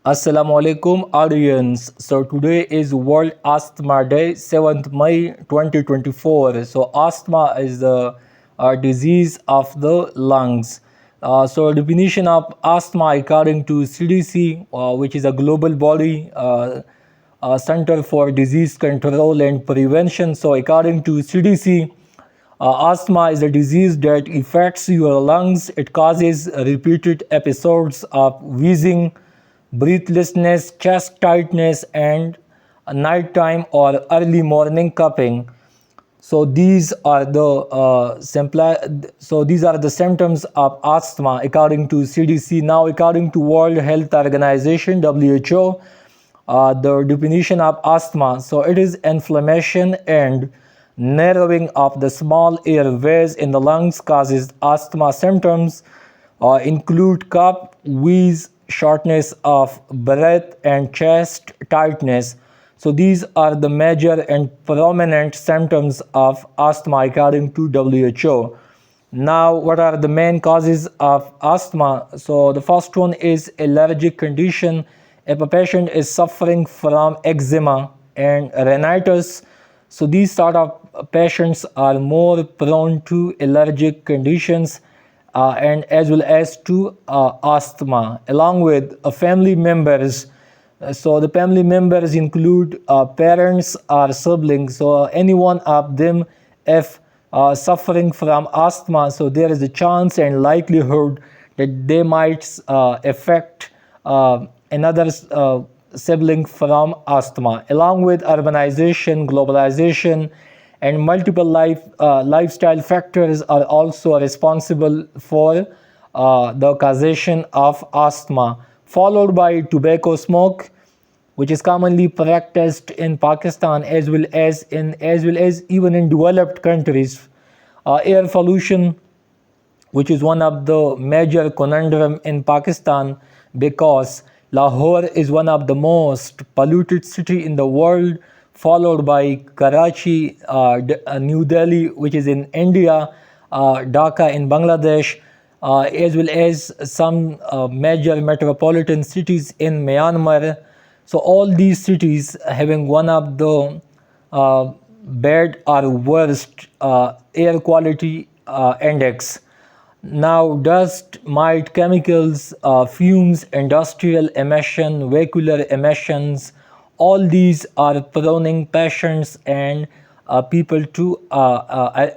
Assalamu alaikum audience. So today is World Asthma Day, 7th May 2024. So asthma is the disease of the lungs. So definition of asthma according to CDC, which is a global body Center for Disease Control and Prevention. So according to CDC, asthma is a disease that affects your lungs. It causes repeated episodes of wheezing, breathlessness, chest tightness, and nighttime or early morning coughing. So these are the symptoms of asthma according to CDC. Now, according to World Health Organization (WHO), the definition of asthma. So it is inflammation and narrowing of the small airways in the lungs causes asthma. Symptoms include cough, wheeze, shortness of breath, and chest tightness. So these are the major and prominent symptoms of asthma according to WHO. Now, what are the main causes of asthma? So the first one is allergic condition. If a patient is suffering from eczema and rhinitis, so these sort of patients are more prone to allergic conditions and as well as to asthma, along with family members. So the family members include parents or siblings. So any one of them, if suffering from asthma, so there is a chance and likelihood that they might affect another sibling from asthma. Along with urbanization, globalization, and multiple lifestyle factors are also responsible for the causation of asthma, followed by tobacco smoke, which is commonly practiced in Pakistan as well as even in developed countries. Air pollution, which is one of the major conundrum in Pakistan because Lahore is one of the most polluted city in the world, followed by Karachi, New Delhi, which is in India, Dhaka in Bangladesh, as well as some major metropolitan cities in Myanmar. So all these cities having one of the bad or worst air quality index. Now, dust, mite, chemicals, fumes, industrial emission, vehicular emissions, all these are proning patients and people to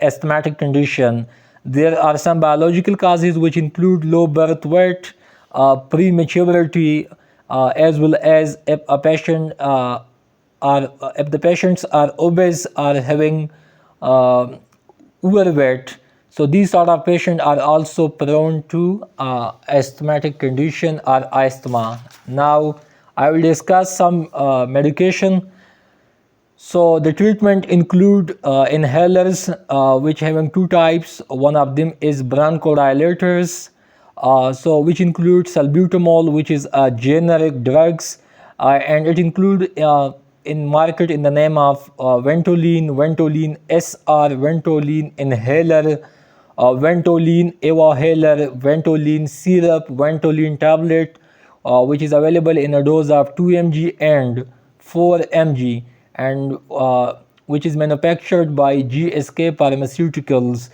asthmatic condition. There are some biological causes which include low birth weight, prematurity, as well as if a patient if the patients are obese or having overweight. So these sort of patients are also prone to asthmatic condition or asthma. Now I will discuss some medication. So the treatment include inhalers, which having two types. One of them is bronchodilators, so which include salbutamol, which is a generic drugs, and it include in market in the name of Ventolin, Ventolin SR, Ventolin inhaler, Ventolin Evahaler, Ventolin syrup, Ventolin tablet, which is available in a dose of 2 mg and 4 mg, and which is manufactured by GSK Pharmaceuticals.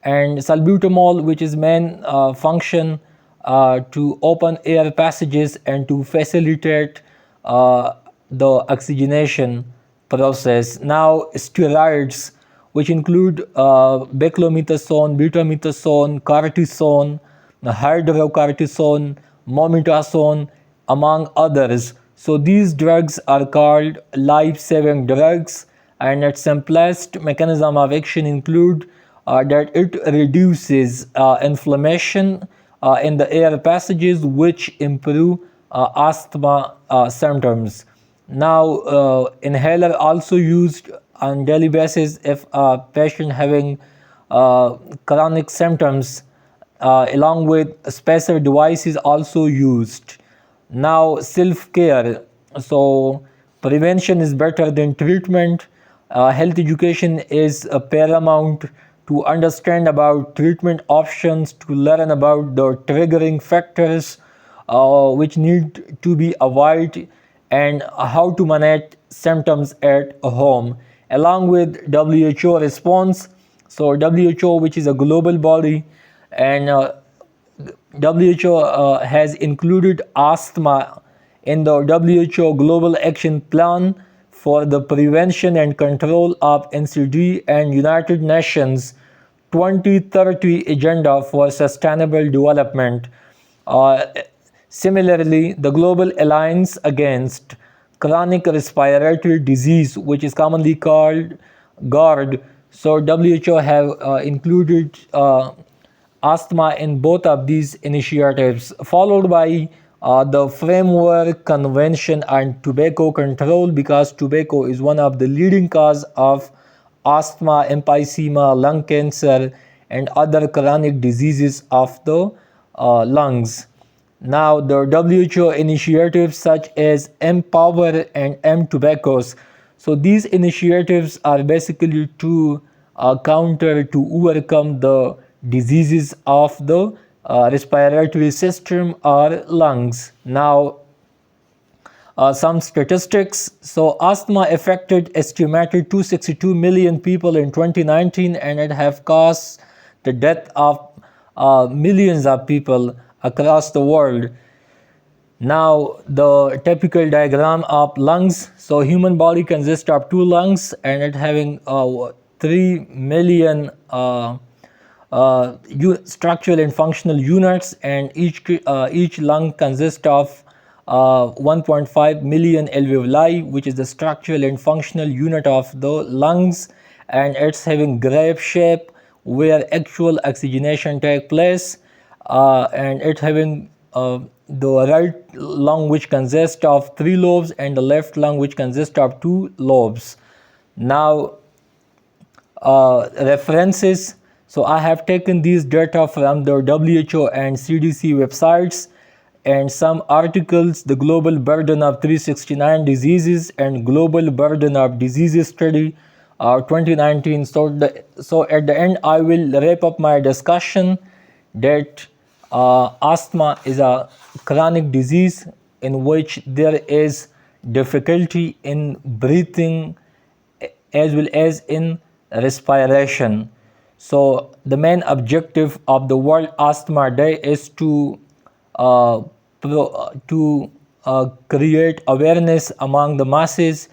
And salbutamol, which is main function to open air passages and to facilitate the oxygenation process. Now, steroids, which include beclomethasone, betamethasone, cortisone, hydrocortisone, mometasone, among others. So these drugs are called life-saving drugs, and its simplest mechanism of action include that it reduces inflammation in the air passages, which improve asthma symptoms. Now, inhaler also used on daily basis if a patient having chronic symptoms, along with special devices also used. Now, self-care. So prevention is better than treatment. Health education is paramount to understand about treatment options, to learn about the triggering factors, which need to be avoided, and how to manage symptoms at home, along with WHO response. So WHO, which is a global body, and WHO has included asthma in the WHO Global Action Plan for the Prevention and Control of NCD and United Nations 2030 Agenda for Sustainable Development. Uh, Similarly, the Global Alliance Against Chronic Respiratory Disease, which is commonly called GARD, so WHO have included asthma in both of these initiatives, followed by the Framework Convention on Tobacco Control, because tobacco is one of the leading cause of asthma, emphysema, lung cancer, and other chronic diseases of the lungs. Now, the WHO initiatives such as Empower and M-Tobaccos. So these initiatives are basically to counter, to overcome the diseases of the respiratory system or lungs. Now, some statistics. So asthma affected estimated 262 million people in 2019, and it have caused the death of millions of people across the world. Now, the typical diagram of lungs. So human body consists of two lungs, and it having 3 million structural and functional units, and each lung consists of 1.5 million alveoli, which is the structural and functional unit of the lungs, and it's having grape shape where actual oxygenation take place, and it's having the right lung, which consists of 3 lobes, and the left lung, which consists of 2 lobes. Now, references. So I have taken these data from the WHO and CDC websites, and some articles, the Global Burden of 369 Diseases and Global Burden of Diseases Study 2019. So at the end, I will wrap up my discussion that asthma is a chronic disease in which there is difficulty in breathing as well as in respiration. So the main objective of the World Asthma Day is to create awareness among the masses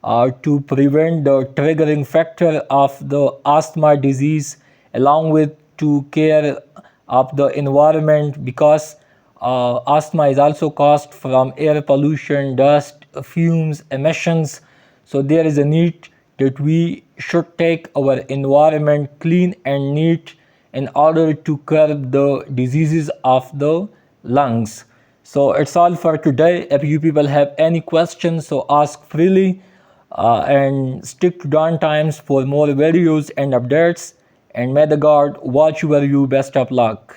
to prevent the triggering factor of the asthma disease, along with to care of the environment, because asthma is also caused from air pollution, dust, fumes, emissions. So there is a need that we should take our environment clean and neat in order to curb the diseases of the lungs. So it's all for today. If you people have any questions, so ask freely, and stick to Dawn Times for more videos and updates. And may the God watch over you. Best of luck.